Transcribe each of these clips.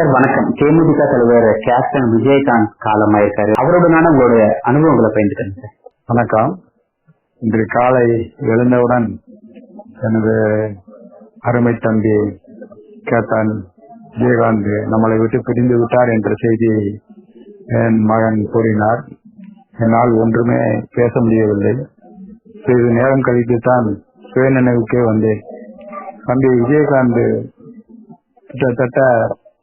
Sir வணக்கம். தேமுதிக தலைவர் captain Vijayakanth காலமாயிருக்காரு. அவருடனான உங்களுடைய அனுபவங்களை பயந்துட்டேன் சார். வணக்கம். இன்று காலை எழுந்தவுடன் எனது அருமை தம்பி கேப்டன் விஜயகாந்த் நம்மளை விட்டு பிரிந்து விட்டார் என்ற செய்தியை என் மகன் கூறினார். என்னால் ஒன்றுமே பேச முடியவில்லை. சிறிது நேரம் கழித்து தான் சுயநினைவுக்கே வந்தேன். தம்பி விஜயகாந்த் கிட்டத்தட்ட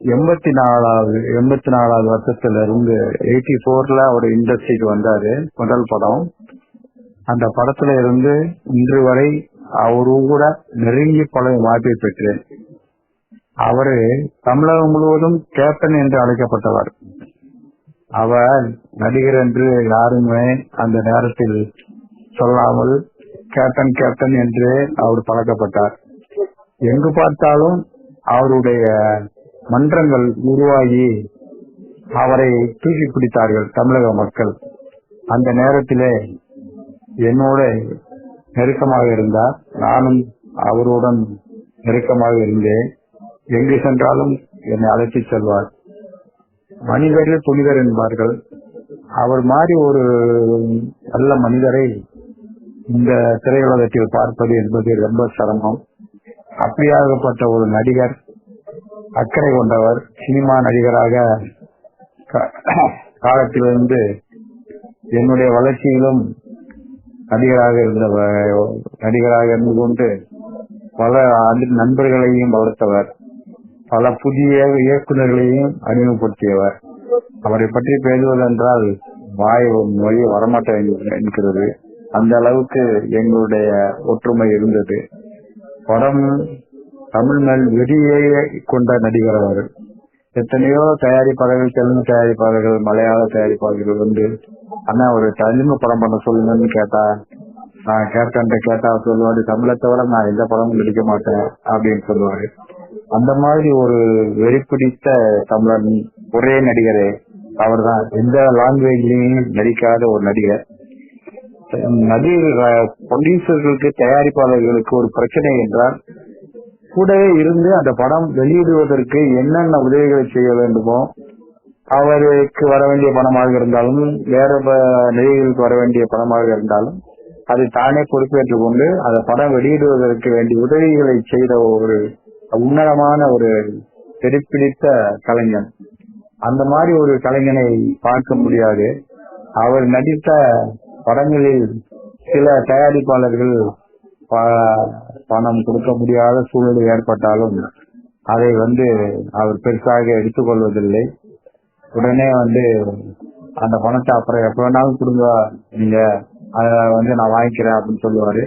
84வது வருஷத்துல இருந்து 84ல ஒரு இண்டஸ்ட்ரிக்கு வந்தாரு. முதல் படம். அந்த படத்துல இருந்து இன்று வரை அவரு கூட நெருங்கி பழகும் வாய்ப்பை பெற்றேன். அவரு தமிழகம் முழுவதும் கேப்டன் என்று அழைக்கப்பட்டவர். அவர் நடிகர் என்று யாருமே அந்த நேரத்தில் சொல்லாமல் கேப்டன் கேப்டன் என்று அவர் பழக்கப்பட்டார். எங்கு பார்த்தாலும் அவருடைய மன்றங்கள் உருவாகி அவரை தூக்கி பிடித்தார்கள் தமிழக மக்கள். அந்த நேரத்திலே என்னோட நெருக்கமாக இருந்தார். நானும் அவருடன் நெருக்கமாக இருந்தேன். எங்கு சென்றாலும் என்னை அழைத்து செல்வார். மனிதர்கள் புனிதர் என்பார்கள். அவர் மாதிரி ஒரு நல்ல மனிதரை இந்த திரையுலகத்தில் பார்ப்பது என்பது ரொம்ப சிரமம். அப்படியாகப்பட்ட ஒரு நடிகர், அக்கறை கொண்டவர், சினிமா நடிகராக காலத்திலிருந்து என்னுடைய வளர்ச்சியிலும் நடிகராக இருந்து கொண்டு பல நண்பர்களையும் வளர்த்தவர், பல புதிய இயக்குநர்களையும் அறிமுகப்படுத்தியவர். அவரை பற்றி பேசுவதென்றால் மொழி வரமாட்டேன் என்கிறது. அந்த அளவுக்கு எங்களுடைய ஒற்றுமை இருந்தது. படம் தமிழ் மேல் வெறியை கொண்ட நடிகர் அவர். எத்தனையோ தயாரிப்பாளர்கள், தெலுங்கு தயாரிப்பாளர்கள், மலையாள தயாரிப்பாளர்கள் வந்து அண்ணா ஒரு தெலுங்கு படம் பண்ண சொல்லுங்கன்னு கேட்டா, நான் கேப்டன் கேட்டா சொல்லுவாரு, தமிழை தவிர நான் எந்த படமும் நடிக்க மாட்டேன் அப்படின்னு சொல்லுவாரு. அந்த மாதிரி ஒரு வெறி பிடித்த தமிழன் ஒரே நடிகரே அவர் தான். எந்த லாங்குவேஜ்லயும் நடிக்காத ஒரு நடிகர். ப்ரொடியூசர்களுக்கு, தயாரிப்பாளர்களுக்கு ஒரு பிரச்சனை என்றால் கூடவே இருந்து அந்த படம் வெளியிடுவதற்கு என்னென்ன உதவிகளை செய்ய வேண்டுமோ, அவருக்கு வர வேண்டிய பணமாக இருந்தாலும், வேற நடிகர்களுக்கு வர வேண்டிய பணமாக இருந்தாலும் அதை தானே பொறுப்பேற்றுக் கொண்டு அந்த படம் வெளியிடுவதற்கு வேண்டிய உதவிகளை செய்த ஒரு உன்னதமான ஒரு வெறிப்பிடித்த கலைஞன். அந்த மாதிரி ஒரு கலைஞனை பார்க்க முடியாது. அவர் நடித்த படங்களில் சில தயாரிப்பாளர்கள் பணம் கொடுக்க முடியாத சூழ்நிலை ஏற்பட்டாலும் அதை அவர் பெருசாக எடுத்துக்கொள்வதில்லை. உடனே அந்த பணத்தை அப்புறம் எப்ப வேணாலும் கொடுங்க, நீங்க அதை நான் வாங்கிக்கிறேன் அப்படின்னு சொல்லுவாரு.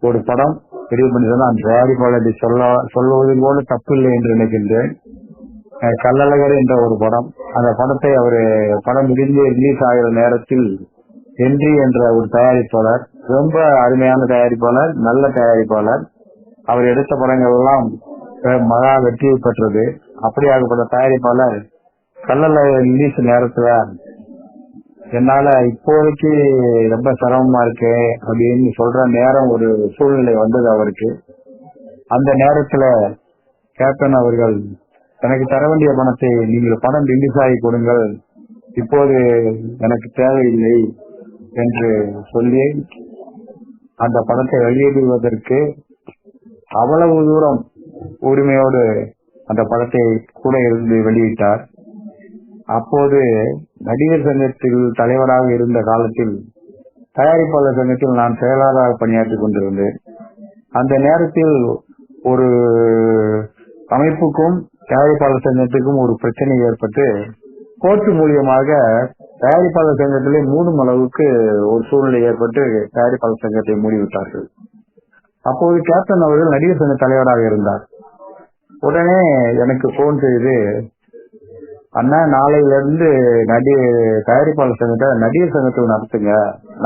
ஒரு படம் பெரிய பண்ணி அந்த தயாரிப்பாளரை சொல்லுவது போல தப்பு இல்லை என்று நினைக்கின்றேன். கள்ளழகர் என்ற ஒரு படம், அந்த படத்தை அவரு படம் முடிந்து ரிலீஸ் ஆகிற நேரத்தில் ஹென்றி என்ற ஒரு தயாரிப்பாளர், ரொம்ப அருமையான தயாரிப்பாளர், நல்ல தயாரிப்பாளர், அவர் எடுத்த படங்கள் எல்லாம் மகா வெற்றியை பெற்றது. அப்படியாகப்பட்ட தயாரிப்பாளர் கள்ளழகர் ரிலீஸ் நேரத்துல என்னால இப்போதைக்கு ரொம்ப சிரமமா இருக்கு அப்படின்னு சொல்ற நேரம் ஒரு சூழ்நிலை வந்தது அவருக்கு. அந்த நேரத்துல கேப்டன் அவர்கள் எனக்கு தர வேண்டிய பணத்தை நீங்கள் படம் ரிலீஸ் ஆகி கொடுங்கள், இப்போது எனக்கு தேவையில்லை என்று சொல்லி அந்த படத்தை வெளியிடுவதற்கு அவ்வளவு தூரம் உரிமையோடு அந்த படத்தை கூட இருந்து வெளியிட்டார். அப்போது நடிகர் சங்கத்தில் தலைவராக இருந்த காலத்தில் தயாரிப்பாளர் சங்கத்தில் நான் செயலாளராக பணியாற்றிக் கொண்டிருந்தேன். அந்த நேரத்தில் ஒரு அமைப்புக்கும் தயாரிப்பாளர் சங்கத்துக்கும் ஒரு பிரச்சனை ஏற்பட்டு கோர்ட்டு மூலியமாக தயாரிப்பாளர் சங்கத்திலே மூடும் அளவுக்கு ஒரு சூழ்நிலை ஏற்பட்டு தயாரிப்பாளர் சங்கத்தை மூடிவிட்டார்கள். அப்போது கேப்டன் அவர்கள் நடிகர் சங்க தலைவராக இருந்தார். உடனே எனக்கு போன் செய்து, அண்ணா நாளையில இருந்து தயாரிப்பாளர் சங்கத்தை நடிகர் சங்கத்தில் நடத்துங்க,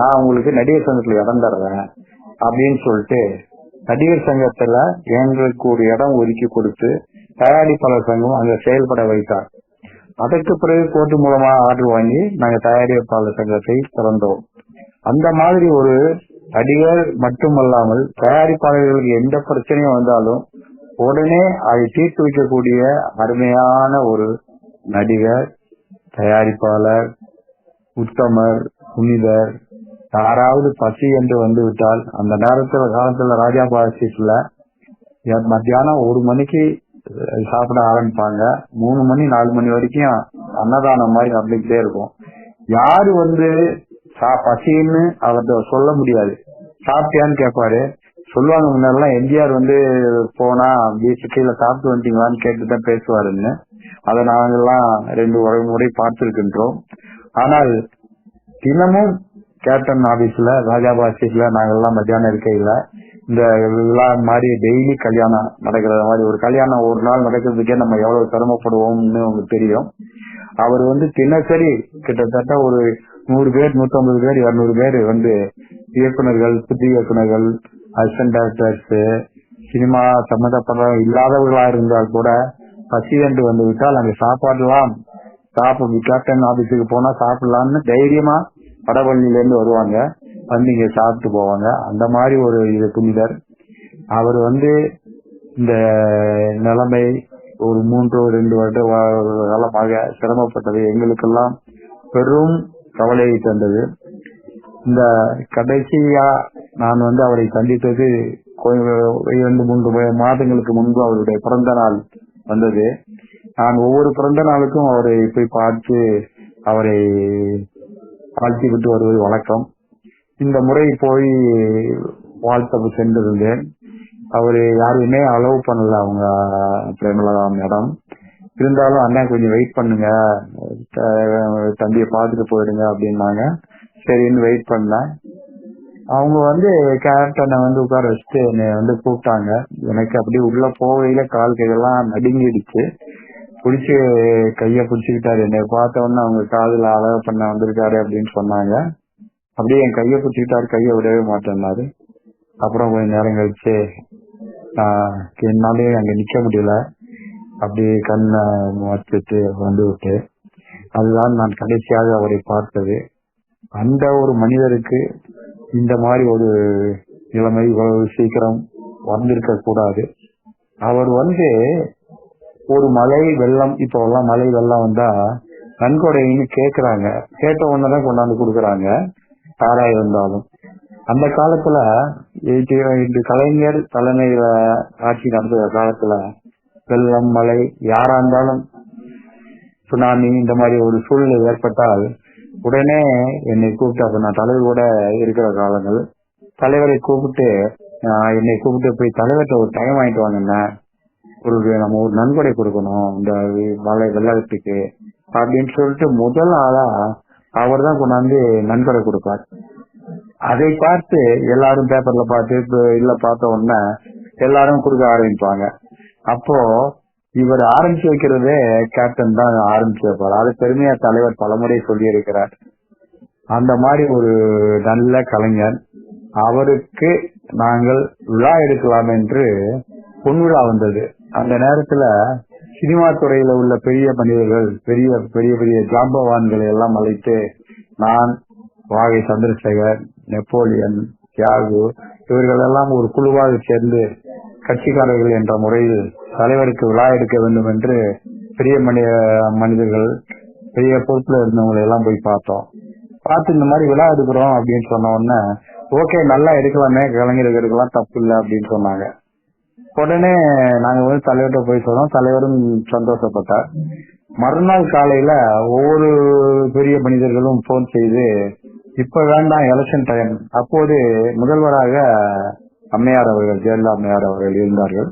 நான் உங்களுக்கு நடிகர் சங்கத்துல இடம் தர்றேன் அப்படின்னு சொல்லிட்டு நடிகர் சங்கத்துல எங்களுக்கு ஒரு இடம் ஒதுக்கி கொடுத்து தயாரிப்பாளர் சங்கம் அங்க செயல்பட வைத்தார். அதற்கு பிறகு கோர்ட்டு மூலமா ஆர்டர் வாங்கி நாங்க தயாரிப்பாளர் சங்கத்தை திறந்தோம். அந்த மாதிரி ஒரு நடிகர் மட்டுமல்லாமல் தயாரிப்பாளர்களுக்கு எந்த பிரச்சனையும் வந்தாலும் உடனே அதை தீர்த்து வைக்கக்கூடிய அருமையான ஒரு நடிகர், தயாரிப்பாளர், உத்தமர், புனிதர், யாராவது பசி என்று வந்து விட்டால் அந்த காலத்துல ராஜா பாசிஸ்ல மத்தியானம் 1 மணிக்கு சாப்பிட ஆரம்பிப்பாங்க. 3 மணி 4 மணி வரைக்கும் அன்னதானம் மாதிரி நடந்துகிட்டே இருக்கும். யாரு வந்து பசின்னு அவர்கிட்ட சொல்ல முடியாது. சாப்பிட்டியான்னு கேட்பாரு. சொல்லுவாங்க, முன்னெல்லாம் எம்ஜிஆர் வந்து போனா கீழே சாப்பிட்டு வந்துட்டீங்களான்னு கேட்டுதான் பேசுவாருன்னு. அதை நாங்கெல்லாம் 2 முறை பார்த்திருக்கின்றோம். ஆனால் தினமும் கேப்டன் ஆபீஸ்ல, ராஜாபா ஆபீஸ்ல நாங்கெல்லாம் மத்தியானம் இருக்கையில இந்த விழா மாதிரி டெய்லி கல்யாணம் நடக்கிற மாதிரி, ஒரு கல்யாணம் ஒரு நாள் நடக்கிறதுக்கே நம்ம எவ்வளவு சிரமப்படுவோம்னு உங்களுக்கு தெரியும். அவர் வந்து தினசரி கிட்டத்தட்ட ஒரு 100 பேர், 150 பேர், 200 பேர் வந்து இயக்குநர்கள், புதிய இயக்குநர்கள், அசிஸ்டன்ட் டைரக்டர்ஸ், சினிமா சம்பந்தப்பட்ட இல்லாதவர்களா இருந்தால் கூட பசி என்று வந்து விட்டால் அங்க சாப்பாடுலாம் கேப்டன் ஆபீஸுக்கு போனா சாப்பிடலாம்னு தைரியமா வடபழனில இருந்து வருவாங்க, வந்து இங்க சாப்பிட்டு போவாங்க. அந்த மாதிரி ஒரு புனிதர். அவர் வந்து இந்த நிலைமை ஒரு 2 வருட காலமாக சிரமப்பட்டது எங்களுக்கெல்லாம் பெரும் கவலையை தந்தது. இந்த கடைசியா நான் வந்து அவரை சந்தித்தது 2-3 மாதங்களுக்கு முன்பு அவருடைய பிறந்த நாள் வந்தது. நான் ஒவ்வொரு பிறந்த நாளுக்கும் அவரை போய் பார்த்து அவரை வாழ்த்தி விட்டு வருவது வழக்கம். இந்த முறை போய் வாழ்த்த சென்றிருந்தேன். அவரு யாருமே அலோவ் பண்ணல அவங்க பிரேமலதா மேடம். இருந்தாலும் அண்ணா கொஞ்சம் வெயிட் பண்ணுங்க, தம்பியை பார்த்துட்டு போயிடுங்க அப்படின்னாங்க. சரின்னு வெயிட் பண்ணேன். அவங்க வந்து கேப்டனை வந்து உட்கார வச்சுட்டு என்னை வந்து கூப்பிட்டாங்க. எனக்கு அப்படியே உள்ள போகையில கால் கையெல்லாம் நடுங்கிடுச்சு. பிடிச்சி கைய பிடிச்சுக்கிட்டாரு. என்னை பார்த்த உடனே அவங்க காதுல அழகு பண்ண வந்திருக்காரு அப்படின்னு சொன்னாங்க. அப்படியே என் கைய பிடிச்சுக்கிட்டாரு, கைய விடவே மாட்டேன்னாரு. அப்புறம் கொஞ்ச நேரம் கழிச்சு என்னாலே அங்க நிக்க முடியல, அப்படியே கண்ணை வச்சுட்டு வந்து விட்டு, அதுதான் நான் கடைசியாக அவரை பார்த்தது. அந்த ஒரு மனிதருக்கு இந்த மாதிரி ஒரு நிலைமை இவ்வளவு சீக்கிரம் வந்திருக்க கூடாது. அவர் வந்து ஒரு மழை வெள்ளம், இப்போ எல்லாம் மழை வெள்ளம் வந்தா நன்கொடைன்னு கேக்குறாங்க. கேட்ட உடனேதான் கொண்டாந்து கொடுக்கறாங்க யாரா இருந்தாலும். அந்த காலத்துல கலைஞர் தலைமையில ஆட்சி நடந்த காலத்துல வெள்ளம், மழை, யாரா இருந்தாலும் சுனாமி இந்த மாதிரி ஒரு சூழ்நிலை ஏற்பட்டால் உடனே என்னை கூப்பிட்டு, அப்ப நான் தலைவர் கூட இருக்கிற காலங்கள், தலைவரை கூப்பிட்டு என்னை கூப்பிட்டு போய் தலைவர்கிட்ட ஒரு டைம் வாங்கிட்டு வாங்கண்ணா, நம்ம ஒரு நன்கொடை கொடுக்கணும் இந்த மழை வெள்ளத்துக்கு அப்படின்னு சொல்லிட்டு முதல் ஆளா அவர் தான் கொண்டாந்து நன்கொடை கொடுப்பார். அதை பார்த்து எல்லாரும் பேப்பர்ல பார்த்து இல்ல பார்த்த உடனே எல்லாரும் கொடுக்க ஆரம்பிப்பாங்க. அப்போ இவர் ஆரம்பிச்சு வைக்கிறதே கேப்டன் தான் ஆரம்பிச்சு வைப்பார். அது பெருமையா தலைவர் பலமுறை சொல்லி இருக்கிறார். அந்த மாதிரி ஒரு நல்ல கலைஞர். அவருக்கு நாங்கள் விழா எடுக்கலாம் என்று பொன்விழா வந்தது. அந்த நேரத்துல சினிமா துறையில உள்ள பெரிய மனிதர்கள், பெரிய பெரிய பெரிய ஜாம்பவான்களை எல்லாம் அழைத்து நான், வாகை சந்திரசேகர், நெப்போலியன், தியாகு இவர்கள் எல்லாம் ஒரு குழுவாக சேர்ந்து கட்சிக்காரர்கள் என்ற முறையில் தலைவருக்கு விழா எடுக்க வேண்டும் என்று பெரிய மனிதர்கள், பெரிய பொறுப்புல இருந்தவங்களை எல்லாம் போய் பார்த்தோம். பார்த்து இந்த மாதிரி விழா எடுக்கிறோம் அப்படின்னு சொன்ன உடனே ஓகே நல்லா எடுக்கலாமே, கலைஞருக்கு எடுக்கலாம், தப்பு இல்லை அப்படின்னு சொன்னாங்க. உடனே நாங்க வந்து தலைவர்கிட்ட போய் சொன்னோம். தலைவரும் சந்தோஷப்பட்டார். மறுநாள் காலையில ஒவ்வொரு பெரிய மனிதர்களும் போன் செய்து இப்ப வேண்டாம் எலெக்ஷன் டைம். அப்போது முதல்வராக அம்மையார் அவர்கள், ஜெயலலிதா அம்மையார் அவர்கள் இருந்தார்கள்.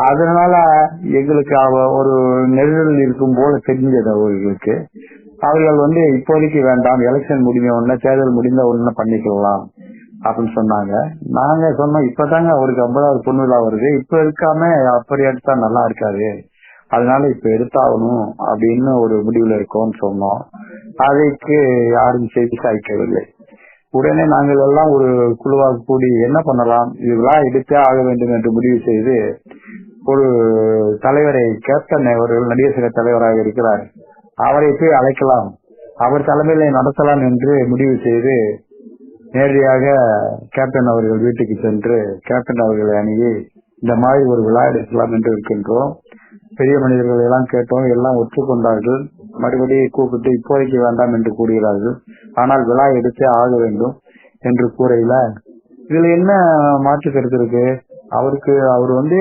அதனால எங்களுக்கு ஒரு நெருடல் இருக்கும் போல தெரிஞ்சது அவர்களுக்கு. அவர்கள் வந்து இப்போதைக்கு வேண்டாம், எலெக்ஷன் முடிஞ்ச உடனே, தேர்தல் முடிந்த உடனே பண்ணிக்கலாம் அப்படின்னு சொன்னாங்க. நாங்க சொன்னோம் இப்பதாங்க அவருக்கு 50வது பொன்விழா வருது, இப்ப இருக்காம அப்படி எடுத்தா நல்லா இருக்காது, அதனால இப்ப எடுத்தாகணும் அப்படின்னு ஒரு முடிவுல இருக்கோம்னு சொன்னோம். அதுக்கு யாரும் செய்தி சாய்க்கவில்லை. உடனே நாங்கள் எல்லாம் ஒரு குழுவாக கூடி என்ன பண்ணலாம், இதெல்லாம் எடுத்தே ஆக வேண்டும் என்று முடிவு செய்து ஒரு தலைவரை, கேப்டன் அவர்கள் நடிகர் சங்க தலைவராக இருக்கிறார், அவரை போய் அழைக்கலாம், அவர் தலைமையில நடத்தலாம் என்று முடிவு செய்து நேரடியாக கேப்டன் அவர்கள் வீட்டுக்கு சென்று கேப்டன் அவர்களை அணுகி இந்த மாதிரி ஒரு விழா எடுக்கலாம் என்று இருக்கின்றோம். பெரிய மனிதர்கள் எல்லாம் கேட்டோம், எல்லாம் ஒற்றுக்கொண்டார்கள். மறுபடியும் கூப்பிட்டு இப்போதைக்கு வேண்டாம் என்று கூறுகிறார்கள். ஆனால் விழா எடுத்தே ஆக வேண்டும் என்று கூறையில இதுல என்ன மாற்று கருத்து இருக்கு? அவர் வந்து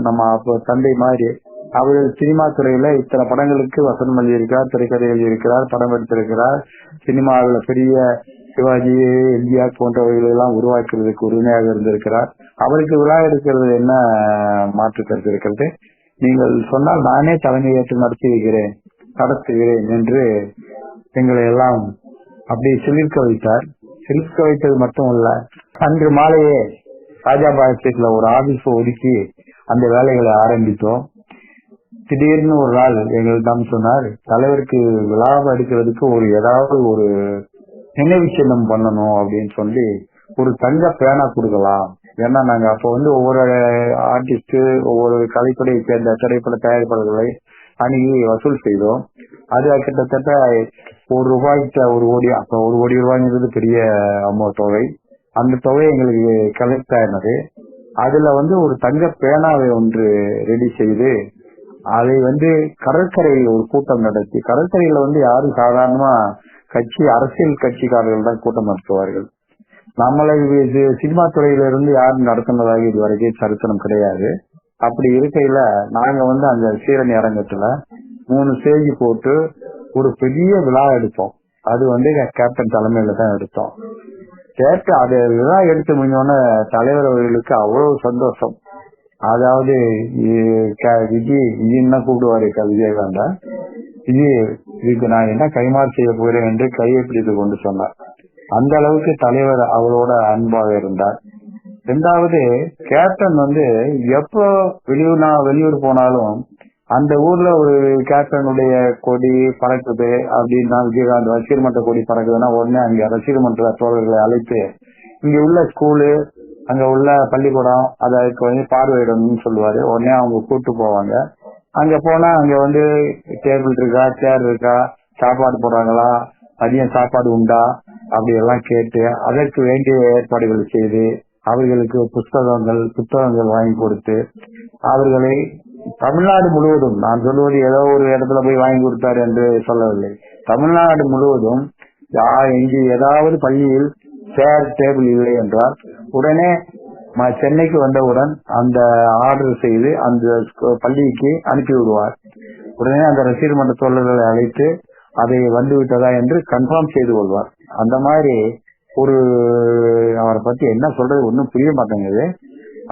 நம்ம தந்தை மாதிரி. அவர் சினிமா துறையில இத்தனை படங்களுக்கு வசனம் எழுதியிருக்கிறார், திரைக்கதை எழுதியிருக்கிறார், படம் எடுத்திருக்கிறார். சினிமாவில் பெரிய சிவாஜி, எம்ஜிஆர் போன்றவர்கள் எல்லாம் உருவாக்குறதுக்கு உரிமையாக இருந்திருக்கிறார். அவருக்கு விழா எடுக்கிறது என்ன மாற்று கருத்து இருக்கிறது? நீங்கள் சொன்னால் நானே தலைமை ஏற்று நடத்துகிறேன் என்று எங்களை எல்லாம் அப்படி சிலிர்க்க வைத்தார். சிலிர்க்க வைத்தது மட்டும் இல்ல, அன்று மாலையே ராஜாபாளையத்துல ஒரு ஆபீஸ் ஒதுக்கி அந்த வேலைகளை ஆரம்பித்தோம். திடீர்னு ஒரு நாள் எங்களிடம் சொன்னார், தலைவருக்கு விழாவை எடுக்கிறதுக்கு ஏதாவது ஒரு நினைவு சின்னம் பண்ணணும் அப்படின்னு சொல்லி ஒரு தங்க பேனா கொடுக்கலாம். ஏன்னா நாங்க அப்ப வந்து ஒவ்வொரு ஆர்டிஸ்ட், ஒவ்வொரு கலைப்படையை சேர்ந்த திரைப்பட தயாரிப்பாளர்களை அணுகி வசூல் செய்தோம். அது கிட்டத்தட்ட ₹1 கோடி. அப்ப ₹1 கோடிங்கிறது பெரிய தொகை. அந்த தொகை எங்களுக்கு கலெக்ட் ஆயினது. அதுல வந்து ஒரு தங்க பேனாவை ஒன்று ரெடி செய்து அதை வந்து கடற்கரையில் ஒரு கூட்டம் நடத்தி, கடற்கரையில வந்து யாரும் சாதாரணமா அரசியல் கட்சிக்காரர்கள் தான் கூட்டம் நடத்துவார்கள். நம்மளை சினிமா துறையிலிருந்து யாரும் நடத்தினதாக இதுவரைக்கும் சரித்திரம் கிடையாது. அப்படி இருக்கையில நாங்க வந்து அந்த சீரணி அரங்கத்துல 3 ஸ்டேஜ் போட்டு ஒரு பெரிய விழா எடுத்தோம். அது வந்து கேப்டன் தலைமையில தான் எடுத்தோம். அது விழா எடுத்து முடிஞ்சோடனே தலைவர் அவர்களுக்கு அவ்வளவு சந்தோஷம். அதாவது விஜய்னா கூப்பிடுவாரு விஜயகாந்தா, இதுக்கு நான் என்ன கைமாறு செய்ய போறேன் என்று கையை பிடித்து கொண்டு சொன்னார். அந்த அளவுக்கு தலைவர் அவரோட அன்பாக இருந்தார். 2வது, கேப்டன் வந்து எப்போ வெளியூர் போனாலும் அந்த ஊர்ல ஒரு கேப்டனுடைய கொடி பறக்குது அப்படின்னா, விஜயகாந்த் ரசிகர் மன்ற கொடி பறக்குதுன்னா உடனே அங்க ரசிகர் மன்ற தோழர்களை அழைத்து இங்க உள்ள ஸ்கூலு, அங்க உள்ள பள்ளிக்கூடம் அதுக்கு வந்து பார்வையிடணும்னு சொல்லுவாரு. உடனே அவங்க கூட்டு போவாங்க. அங்க போனா அங்க வந்து டேபிள் இருக்கா, சேர் இருக்கா, சாப்பாடு போடுறாங்களா, மதியம் சாப்பாடு உண்டா, அப்படி எல்லாம் கேட்டு அதற்கு வேண்டிய ஏற்பாடுகள் செய்து அவர்களுக்கு புத்தகங்கள் வாங்கி கொடுத்து அவர்களை தமிழ்நாடு முழுவதும், நான் சொல்வது ஏதோ ஒரு இடத்துல போய் வாங்கி கொடுத்தாரு என்று சொல்லவில்லை, தமிழ்நாடு முழுவதும் இங்கு ஏதாவது பள்ளியில் சேர் டேபிள் இல்லை என்றால் உடனே சென்னைக்கு வந்தவுடன் அந்த ஆர்டர் செய்து அந்த பள்ளிக்கு அனுப்பி விடுவார். உடனே அந்த ரசிகர் மன்ற தோழர்களை அழைத்து அதை வந்து விட்டதா என்று கன்ஃபார்ம் செய்து கொள்வார். அந்த மாதிரி அவரை பத்தி என்ன சொல்றது ஒன்னும் புரிய மாட்டேங்குது.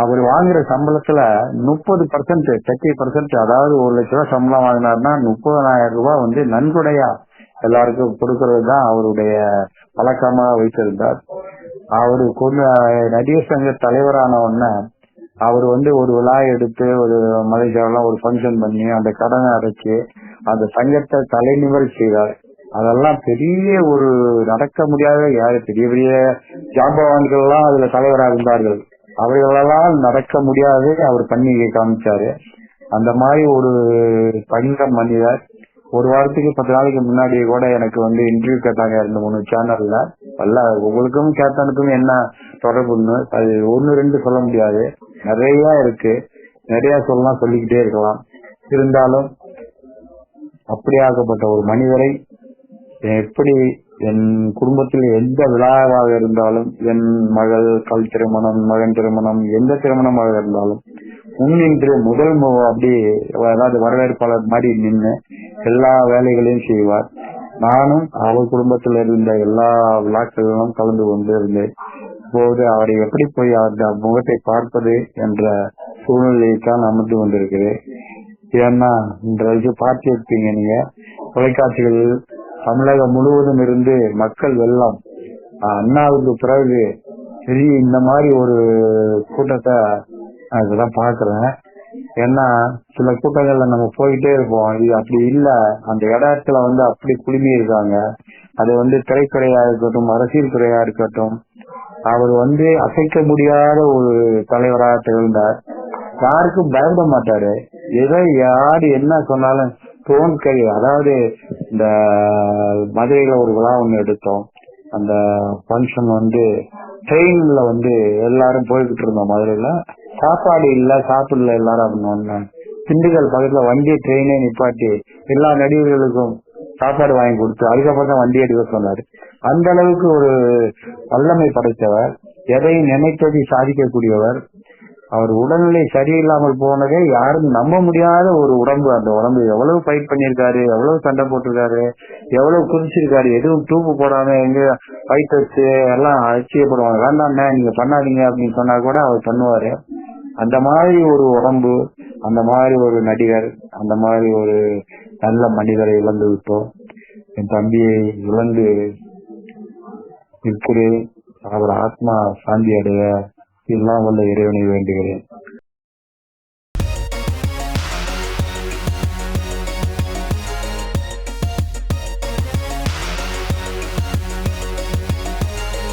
அவர் வாங்குற சம்பளத்துல 30%, அதாவது ₹1,00,000 சம்பளம் வாங்கினார்னா ₹30,000 வந்து நன்கொடையா எல்லாருக்கும் கொடுக்கறது தான் அவருடைய பழக்கமா வைத்திருந்தார். அவரு நடிகர் சங்க தலைவரான உடனே அவர் வந்து ஒரு விழா எடுத்து ஒரு மலேசியாவெல்லாம் ஒரு ஃபங்க்ஷன் பண்ணி அந்த கடனை அடைச்சு அந்த சங்கத்தை தலைநிவர் செய்தார். அதெல்லாம் பெரிய ஒரு நடக்க முடியாத பெரிய பெரிய ஜாம்பவான்கள் எல்லாம் அதுல தலைவராக இருந்தார்கள். அவைகளெல்லாம் நடக்க முடியாது அவர் பண்ணி காமிச்சாரு. அந்த மாதிரி ஒரு தங்க மனிதர். ஒரு வாரத்துக்கு 10 நாளைக்கு முன்னாடி கூட எனக்கு வந்து இன்டர்வியூ கேட்டாங்க 2-3 சேனல்ல. உங்களுக்கும் கேப்டனுக்கும் என்ன தொடர்புன்னு அது 1-2 சொல்ல முடியாது, நிறைய இருக்கு. நிறைய சொல்லிக்கிட்டே இருக்கலாம். இருந்தாலும் அப்படியாகப்பட்ட ஒரு மனிதரை எப்படி என் குடும்பத்தில் எந்த விழாவாக இருந்தாலும், என் மகள் திருமணம், மகன் திருமணம், எந்த திருமணமாக இருந்தாலும் முன்னின்று அப்படி அதாவது வரவேற்பாளர் மாதிரி நின்று எல்லா வேலைகளையும் செய்வார். நானும் அவர் குடும்பத்தில் இருந்த எல்லா விழாக்களிலும் கலந்து கொண்டு இருந்தேன். இப்போது அவரை எப்படி போய் அந்த முகத்தை பார்ப்பது என்ற சூழ்நிலையைத்தான் அமர்ந்து கொண்டிருக்கிறேன். ஏன்னா இன்றைக்கு பார்த்திருப்பீங்க நீங்க தொலைக்காட்சிகளில் தமிழகம் முழுவதும் இருந்து மக்கள் வெள்ளம். அண்ணாவுக்கு பிறகு பெரிய இந்த மாதிரி ஒரு கூட்டத்தை நான் பாக்குறேன். ஏன்னா சில கூட்டங்கள்ல நம்ம போயிட்டே இருப்போம், இது அப்படி இல்ல, அந்த இடத்துல வந்து அப்படி குழுமி இருக்காங்க. அது வந்து திரைத்துறையா இருக்கட்டும், அரசியல் துறையா இருக்கட்டும், அவர் வந்து அசைக்க முடியாத ஒரு தலைவராக திகழ்ந்தார். யாருக்கும் பயப்பட மாட்டாரு. ஏதோ யாரு என்ன சொன்னாலும் தோன்கை. அதாவது இந்த மதுரையில ஒரு விழா ஒண்ணு எடுத்தோம். அந்த பங்கன் வந்து ட்ரெயின்ல வந்து எல்லாரும் போய்கிட்டு இருந்தோம். மதுரையில சாப்பாடு இல்ல சாப்பிடல எல்லாரும் அப்படின்னு திண்டுக்கல் பக்கத்துல வண்டி ட்ரெயினே நிப்பாட்டி எல்லா நடிகர்களுக்கும் சாப்பாடு வாங்கி கொடுத்து அதுக்கப்புறம் தான் வண்டி எடுக்க சொன்னாரு. அந்த அளவுக்கு ஒரு வல்லமை படைத்தவர், எதையும் நினைத்ததை சாதிக்கக்கூடியவர். அவர் உடல்நிலை சரியில்லாமல் போனதே யாரும் நம்ப முடியாத ஒரு உடம்பு. அந்த உடம்பு எவ்வளவு ஃபைட் பண்ணிருக்காரு, எவ்வளவு சண்டை போட்டிருக்காரு, எவ்வளவு குதிச்சிருக்காரு. எதுவும் டூப்பு போடாம எங்க ஃபைட் வச்சு எல்லாம் அலட்சியப்படுவாங்க. வேண்டாண்ணே நீங்க பண்ணாதீங்க அப்படின்னு சொன்னா கூட அவர் பண்ணுவாரு. அந்த மாதிரி ஒரு உடம்பு, அந்த மாதிரி ஒரு நடிகர், அந்த மாதிரி ஒரு நல்ல மனிதரை இழந்து விட்டோம். என் தம்பியை இழந்து இருக்கிறேன். அவர் ஆத்மா சாந்தி அடைய எல்லாம் வல்ல இறைவனை வேண்டுகிறேன்.